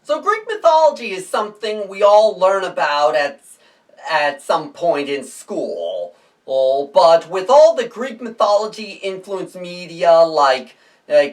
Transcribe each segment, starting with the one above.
So Greek mythology is something we all learn about at some point in school. But with all the Greek mythology influenced media like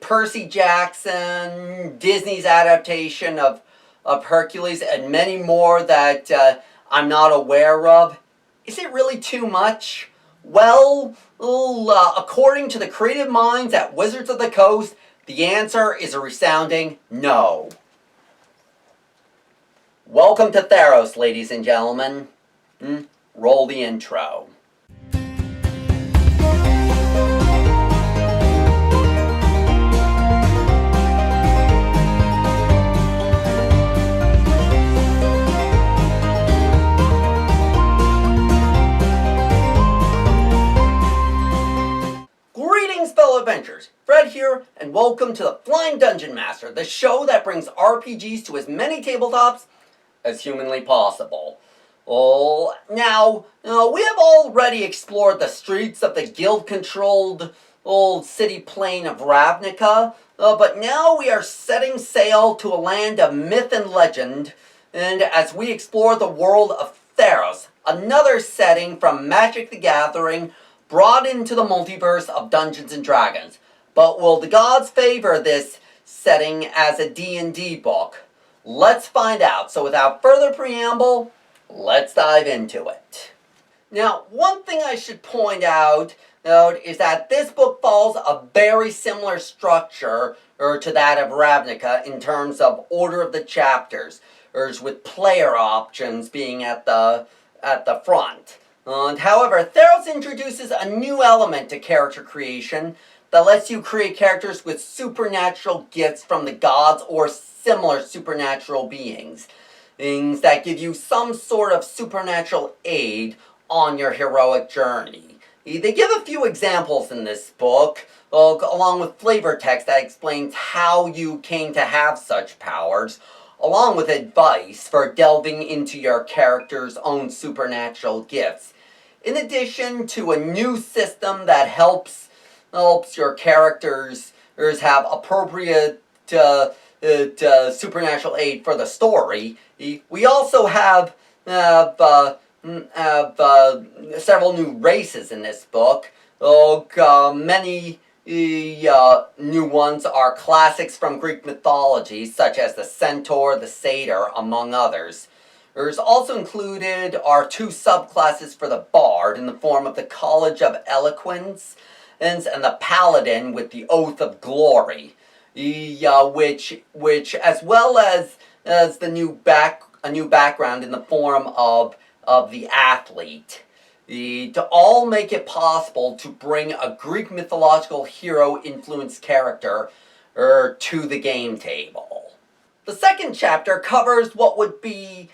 Percy Jackson, Disney's adaptation of Hercules, and many more that I'm not aware of, is it really too much? Well, according to the creative minds at Wizards of the Coast, the answer is a resounding no. Welcome to Theros, ladies and gentlemen. Roll the intro. Greetings, fellow adventurers. Fred here, and welcome to the Flying Dungeon Master, the show that brings RPGs to as many tabletops as humanly possible. Now, we have already explored the streets of the guild-controlled old city plain of Ravnica, but now we are setting sail to a land of myth and legend, and as we explore the world of Theros, another setting from Magic the Gathering, brought into the multiverse of Dungeons & Dragons. But will the gods favor this setting as a D&D book? Let's find out. So without further preamble, let's dive into it. Now, one thing I should point out is that this book follows a very similar structure to that of Ravnica in terms of order of the chapters, with player options being at the front. However, Theros introduces a new element to character creation that lets you create characters with supernatural gifts from the gods or similar supernatural beings. Things that give you some sort of supernatural aid on your heroic journey. They give a few examples in this book, along with flavor text that explains how you came to have such powers, along with advice for delving into your character's own supernatural gifts. In addition to a new system that helps your characters have appropriate supernatural aid for the story, we also have several new races in this book. Many new ones are classics from Greek mythology, such as the Centaur, the Satyr, among others. There's also included are two subclasses for the Bard in the form of the College of Eloquence and the Paladin with the Oath of Glory, which as well as a new background in the form of the Athlete, to all make it possible to bring a Greek mythological hero influenced character to the game table. The second chapter covers what would be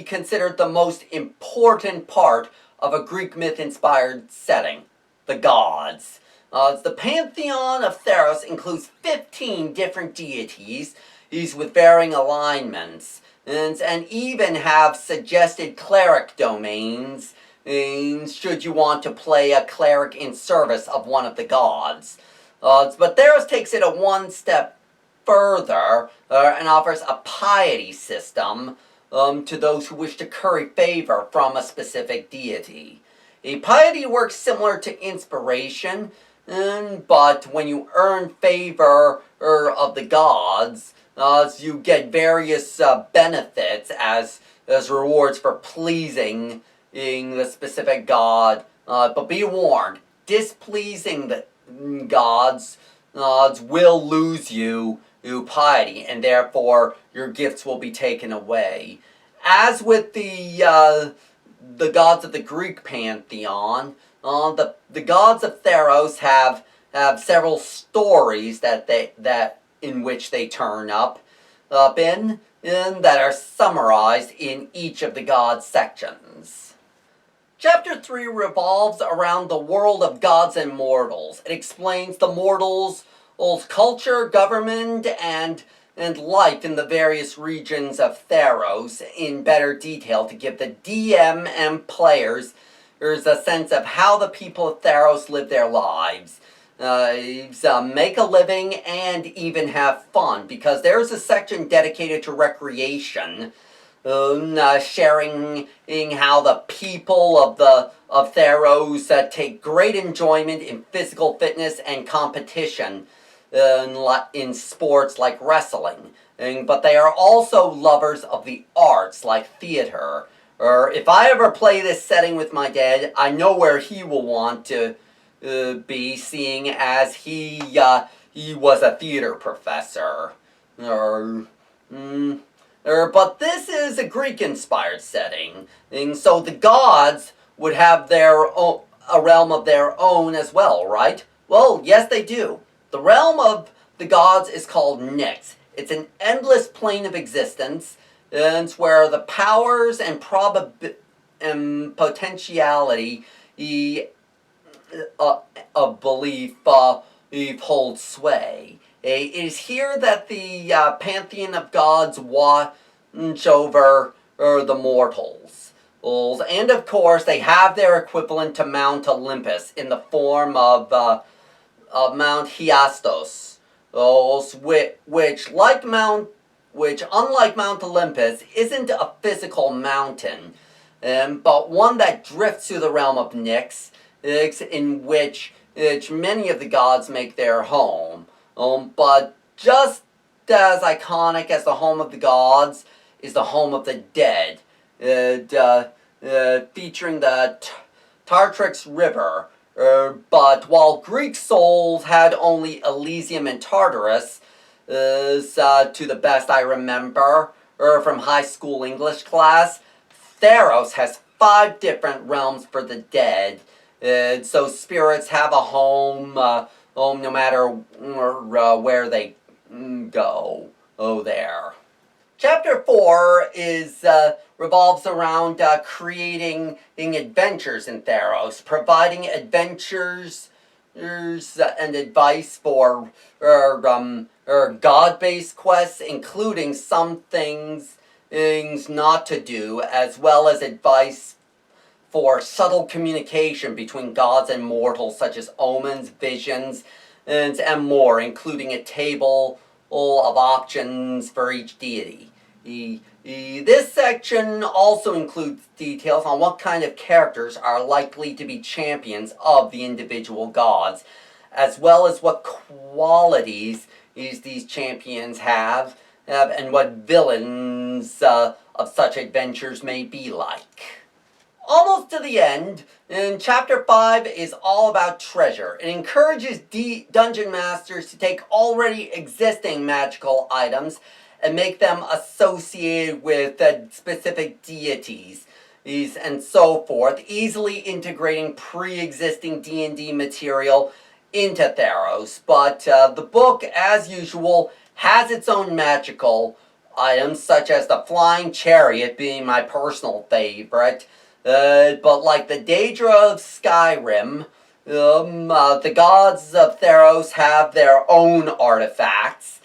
considered the most important part of a Greek myth-inspired setting, the gods. The pantheon of Theros includes 15 different deities, these with varying alignments, and even have suggested cleric domains, should you want to play a cleric in service of one of the gods. But Theros takes it a one step further and offers a piety system to those who wish to curry favor from a specific deity. A piety works similar to inspiration, but when you earn favor of the gods, you get various benefits as rewards for pleasing the specific god. But be warned, displeasing the gods will lose you piety, and therefore your gifts will be taken away. As with the gods of the Greek pantheon, the gods of Theros have several stories that in which they turn up in that are summarized in each of the gods' sections. Chapter 3 revolves around the world of gods and mortals. It explains the mortals' culture, government, and life in the various regions of Theros in better detail to give the DM and players a sense of how the people of Theros live their lives. make a living and even have fun, because there's a section dedicated to recreation, sharing how the people of Theros take great enjoyment in physical fitness and competition in sports like wrestling. But they are also lovers of the arts like theater. Or if I ever play this setting with my dad, I know where he will want to be, seeing as he was a theater professor. But this is a Greek-inspired setting, and so the gods would have a realm of their own as well, right? Well, yes, they do. The realm of the gods is called Nyx. It's an endless plane of existence, and it's where the powers and potentiality of belief hold sway. It is here that the pantheon of gods watch over the mortals. And of course, they have their equivalent to Mount Olympus in the form of Mount Hyastos, which, unlike Mount Olympus, isn't a physical mountain, but one that drifts through the realm of Nyx, in which many of the gods make their home. But just as iconic as the home of the gods is the home of the dead, featuring the Tartrix River. But while Greek souls had only Elysium and Tartarus, to the best I remember, from high school English class, Theros has 5 different realms for the dead. So spirits have a home, no matter where they go. There. Chapter 4 revolves around creating adventures in Theros, providing adventures and advice for god-based quests, including some things not to do, as well as advice for subtle communication between gods and mortals, such as omens, visions, and more, including a table of options for each deity. This section also includes details on what kind of characters are likely to be champions of the individual gods, as well as what qualities these champions have, and what villains of such adventures may be like. Almost to the end, and Chapter 5 is all about treasure. It encourages dungeon masters to take already existing magical items and make them associated with specific deities and so forth, easily integrating pre-existing D&D material into Theros. But the book, as usual, has its own magical items, such as the flying chariot being my personal favorite. But like the Daedra of Skyrim, the gods of Theros have their own artifacts,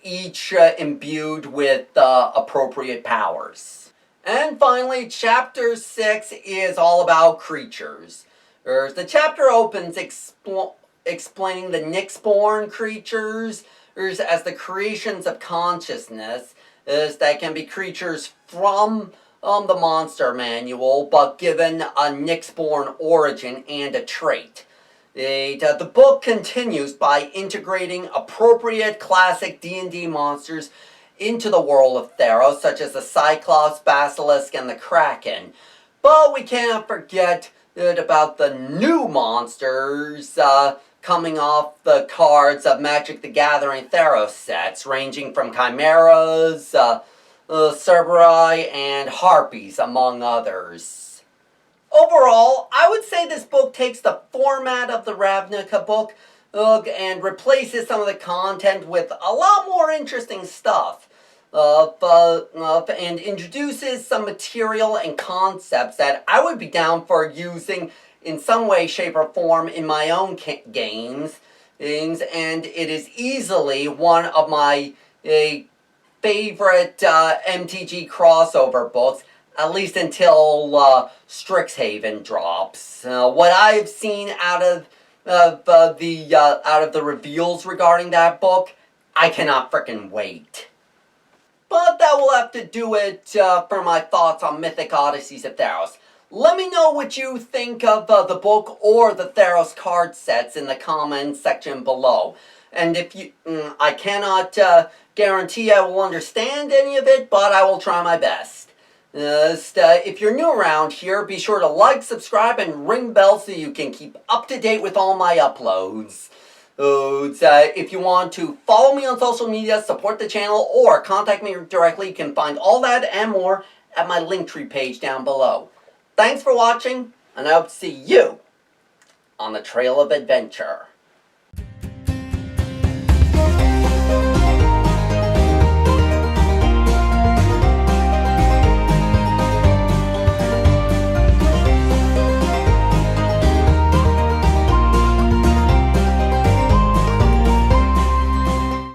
each imbued with appropriate powers. And finally, Chapter 6 is all about creatures. The chapter opens explaining the Nyx-born creatures as the creations of consciousness, that can be creatures from the monster manual, but given a Nyx-born origin and a trait. The book continues by integrating appropriate classic D&D monsters into the world of Theros, such as the Cyclops, Basilisk, and the Kraken. But we cannot forget about the new monsters coming off the cards of Magic the Gathering Theros sets, ranging from chimeras, Cerberus, and harpies, among others. Overall, I would say this book takes the format of the Ravnica book and replaces some of the content with a lot more interesting stuff, and introduces some material and concepts that I would be down for using in some way, shape, or form in my own games, and it is easily one of my favorite MTG crossover books, at least until Strixhaven drops. What I've seen out of out of the reveals regarding that book, I cannot frickin' wait. But that will have to do it for my thoughts on Mythic Odysseys of Theros. Let me know what you think of the book or the Theros card sets in the comments section below. And if you, I cannot guarantee I will understand any of it, but I will try my best. If you're new around here, be sure to like, subscribe, and ring bell so you can keep up to date with all my uploads. If you want to follow me on social media, support the channel, or contact me directly, you can find all that and more at my Linktree page down below. Thanks for watching, and I hope to see you on the trail of adventure.